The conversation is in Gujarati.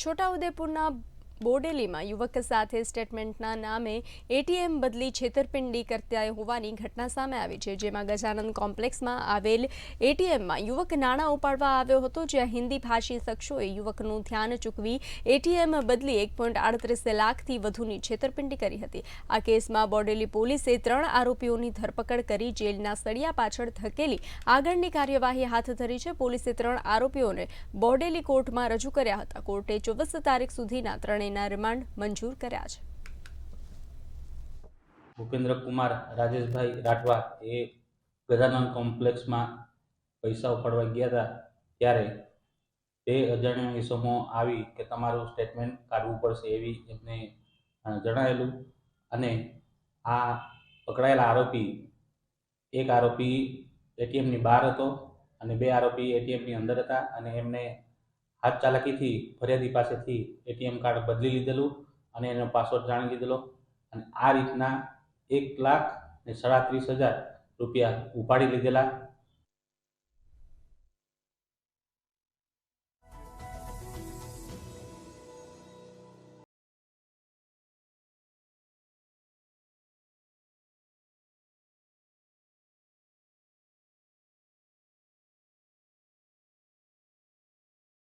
છોટાઉદેપુરના બોડેલીમાં યુવક સાથે સ્ટેટમેન્ટના નામે એટીએમ બદલી છેતરપિંડી કરતા હોવાની ઘટના સામે આવી છે, જેમાં ગજાનંદ કોમ્પ્લેક્સમાં આવેલ એટીએમમાં યુવક નાણાં ઉપાડવા આવ્યો હતો, જ્યાં હિન્દી ભાષી શખ્સોએ યુવકનું ધ્યાન ચૂકવી એટીએમ બદલી 1.38 લાખથી વધુની છેતરપિંડી કરી હતી। આ કેસમાં બોડેલી પોલીસે 3 આરોપીઓની ધરપકડ કરી જેલના સળિયા પાછળ ધકેલી આગળની કાર્યવાહી હાથ ધરી છે। પોલીસે 3 આરોપીઓને બોડેલી કોર્ટમાં રજૂ કર્યા હતા। કોર્ટે 24 તારીખ સુધીના ત્રણેયના રિમાન્ડ મંજૂર કર્યા છે। ભૂપેન્દ્ર કુમાર રાજેશભાઈ રાઠવા એ ગજાનંદ કોમ્પ્લેક્સમાં પૈસા ઉપાડવા ગયા હતા, ત્યારે તે અજાણ્યા ઇસમો આવી કે તમારું સ્ટેટમેન્ટ કાઢવું પડશે એવી એમને જણાવેલું, અને આ પકડાયેલા આરોપી એક આરોપી એટીએમની બહાર હતો અને 2 આરોપી એટીએમની અંદર હતા, અને એમને હાથ ચાલાકીથી ફરિયાદી પાસેથી એટીએમ કાર્ડ બદલી લીધેલું અને એનો પાસવર્ડ જાણી લીધેલો, અને આ રીતના 1,37,000 રૂપિયા ઉપાડી લીધેલા।